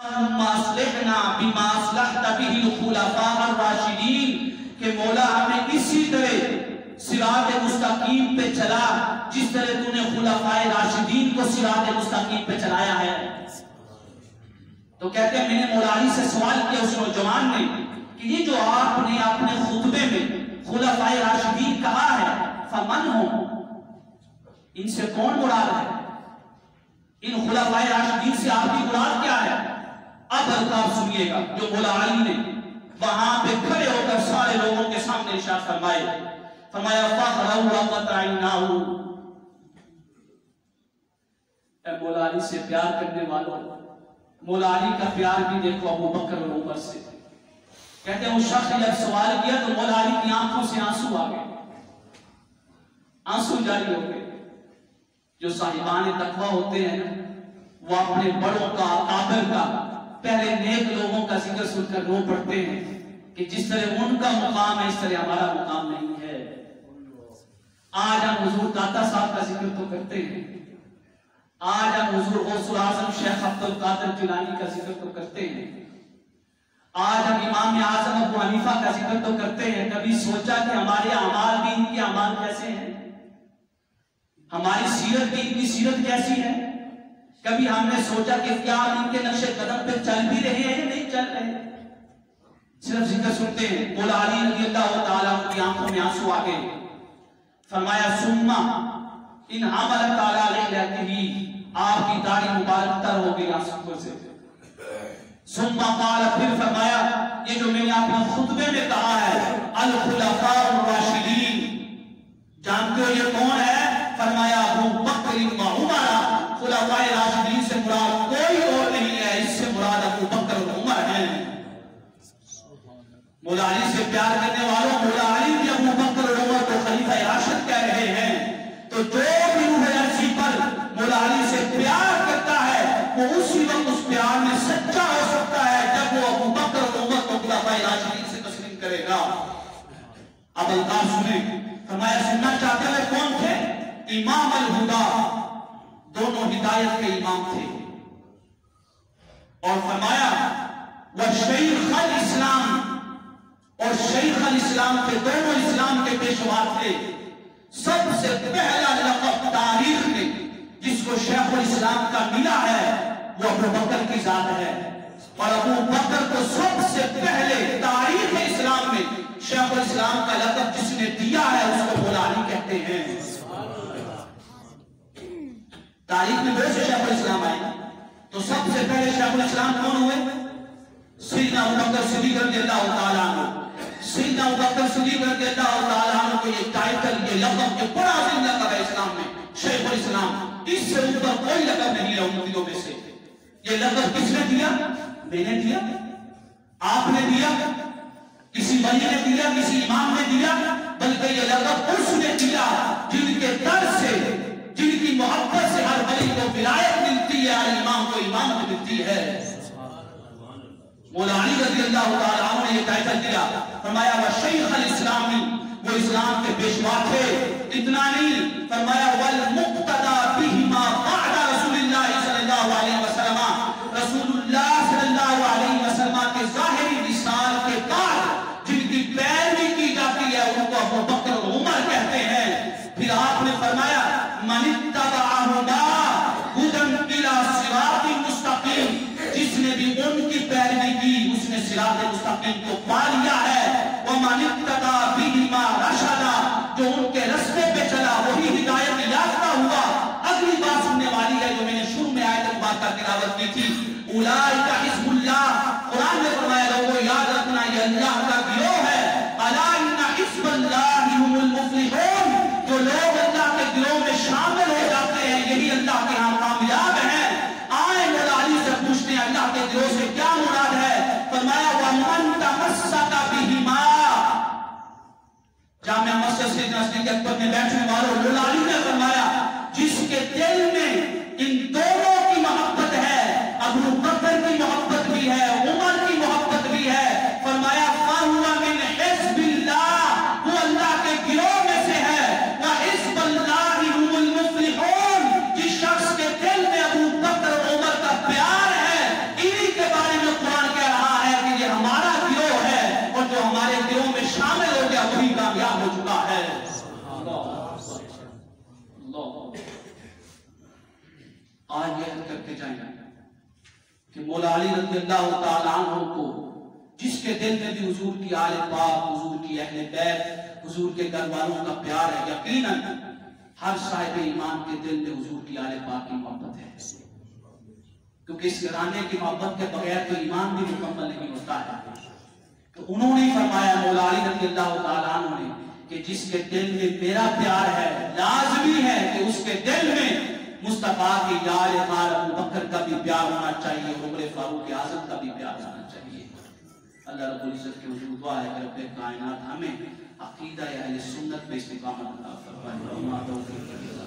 کہ مولا ہمیں اسی طرح صراط مستقیم پہ چلا جس طرح تو نے خلفائے راشدین کو صراط مستقیم پہ چلایا ہے. تو کہتے ہیں میں نے مولا علی سے سوال کیا اس نوجوان نے کہ یہ جو آپ نے اپنے خطبے میں خلفائے راشدین کہا ہے فمن ہو، ان سے کون مراد ہے؟ ان خلفائے راشدین سے آپ کی مراد کیا ہے؟ اب القاب سنیے گا جو مولا علی نے وہاں پہ کھڑے ہو کر سارے لوگوں کے سامنے ارشاد فرمایا فخروا وقطعناه. اے مولا علی سے پیار کرنے والوں، مولا علی کا پیار بھی دیکھو ابو بکر اور عمر سے. کہتے ہیں اس شخص نے جب سوال کیا تو مولا علی کی آنکھوں سے آنسو آ گئے، آنسو جاری ہو گئے. جو صاحبان تقوی ہوتے ہیں وہ اپنے بڑوں کا، اکابر کا، پہلے نیک لوگوں کا ذکر سن کر رو پڑتے ہیں کہ جس طرح ان کا مقام ہے اس طرح ہمارا مقام نہیں ہے. آج ہم حضور داتا صاحب کا ذکر تو کرتے ہیں، آج ہم حضور غوث الاعظم شیخ عبد القادر جیلانی کا ذکر تو کرتے ہیں، آج ہم امام اعظم ابو حنیفہ کا ذکر تو کرتے ہیں. کبھی سوچا کہ ہمارے اعمال بھی ان کے اعمال کیسے ہیں؟ ہماری سیرت بھی ان کی سیرت کیسی ہے؟ کبھی ہم نے سوچا کہ کیا ہم ان کے نقش قدم پہ چل بھی رہے ہیں یا نہیں چل رہے؟ صرف ذکر سنتے ہیں. مولا علی رضی اللہ تعالیٰ کی آنکھوں میں آنسو آ گئے. فرمایا ثم ان حملت علی لحیتہ، آپ کی داڑھی مبارک تر ہو گئی آنسو سے. ثم قال، پھر فرمایا یہ جو میں نے اپنے خطبے میں کہا ہے الخلفاء الراشدین، جانتے ہو یہ کون ہے؟ فرمایا ابو بکر و عمر. خلفائے راشدین سے مراد کوئی اور نہیں ہے، اس سے مراد ابو بکر اور عمر ہیں. مولا علی سے پیار کرنے والوں، مولا علی بھی ابو بکر اور عمر کو خلیفہ راشد کہہ رہے ہیں. تو جو بھی روح عرشی پر مولا علی سے پیار کرتا ہے وہ اسی وقت اس پیار میں سچا ہو سکتا ہے جب وہ ابو بکر اور عمر کو خلفائے راشدین سے تسلیم کرے گا. اب القاب سنیں. فرمایا سننا چاہتے ہیں کون تھے؟ امام الہدا، دونوں ہدایت کے امام تھے. اور فرمایا وشیخ الاسلام، اور شیخ الاسلام کے دونوں اسلام کے پیشوا تھے. سب سے پہلا لقب تاریخ میں جس کو شیخ الاسلام کا ملا ہے وہ ابو بکر کی ذات ہے. اور ابو بکر کو سب سے پہلے تاریخ اسلام میں شیخ الاسلام کا لقب جس نے دیا ہے اس کو مولا علی کہتے ہیں. تاریخ میں بہت سے شیخ الاسلام آئے تو سب سے پہلے شیخ الاسلام کون ہوئے؟ سیدنا ابو بکر صدیق رضی اللہ تعالیٰ عنہ. سیدنا ابو بکر صدیق رضی اللہ تعالیٰ عنہ کو یہ ٹائٹل، یہ لقب، یہ بڑا عظیم لقب ہے اسلام میں، شیخ الاسلام. اس سے اوپر کوئی لقب نہیں ہے امتیوں میں سے. یہ لقب کس نے دیا؟ میں نے دیا، آپ نے دیا، کسی ولی نے دیا، کسی امام نے دیا، بلکہ یہ لقب اس نے دیا جن کے در سے، جن کی محبت سے ہر ولی کو ولایت ملتی ہے، ہر امام کو امامت ملتی ہے. مولا علی رضی اللہ تعالیٰ عنہ نے یہ ٹائٹل دیا. فرمایا وشیخ الاسلامی، وہ اسلام کے پیشوا تھے. اتنا نہیں، فرمایا والمقتدى بہما بعد رسول اللہ صلی اللہ علیہ وسلم، رسول اللہ صلی اللہ علیہ وسلم کے ظاہری وصال کے بعد جن کی پیروی کی جاتی ہے ان کو ابو بکر اور عمر کہتے ہیں. پھر آپ نے فرمایا من اتبعہما ہدی الی صراط مستقیم، جس نے بھی ان کی پیروی کی اس نے صراط مستقیم کو پا لیا ہے. ومن اقتدى بہما رشدا، جو ان کے رستے پہ چلا وہی ہدایت یافتہ ہوا. اگلی بات سننے والی ہے جو میں نے شروع میں آیت مبارکہ تلاوت کی تھی، اولئک حزب اللہ. قرآن نے فرمایا لوگوں یاد رکھنا یہ اللہ کا گروہ ہے. الا ان حزب اللہ هم المفلحون، جو لوگ اللہ کے گروہ میں شامل ہو جاتے ہیں یہی اللہ کے ہاں کامیاب ہیں. آئے مولا علی سے پوچھتے ہیں اللہ کے گروہ سے کیا مراد ہے؟ فرمایا ومن تمسک بہما. جامعہ مسجد سے نسل کے اکبر میں بیٹھنے والوں، مولا علی نے فرمایا جس کے دل میں ان دونوں کی محبت ہے، ابو بکر کی محبت بھی ہے، عمر کی محبت بھی ہے، فرمایا فَهُوَ مِنْ حِزْبِ اللَّهِ، وہ اللہ کے گروہ میں سے ہے. وَحِزْبَ اللَّهِ هُمُ الْمُفْلِحُونَ، جس شخص کے دل میں ابو بکر اور عمر کا پیار ہے انہی کے کے جائیں کہ مولا علی رضی اللہ تعالیٰ عنہ کو جس کے دل میں بھی حضور کی آل پاک، حضور کی اہل بیت، حضور کے گھر والوں کا پیار ہے، یقیناً ہر صاحب ایمان کے دل میں حضور کی آل پاک کی محبت ہے، کیونکہ اس گھرانے کی محبت کے بغیر تو ایمان بھی مکمل نہیں ہوتا ہے۔ تو انہوں نے فرمایا مولا علی رضی اللہ تعالیٰ عنہ نے کہ جس کے دل میں میرا پیار ہے، لازمی ہے کہ اس کے دل میں مصطفیٰ کی یار مال ابو بکر کا بھی پیار ہونا چاہیے، عمر فاروق اعظم کا بھی پیار ہونا چاہیے۔ اللہ رب العزت کے حضور دعا ہے کہ رب کائنات ہمیں عقیدہ اہل سنت پہ استقامت عطا فرمائے۔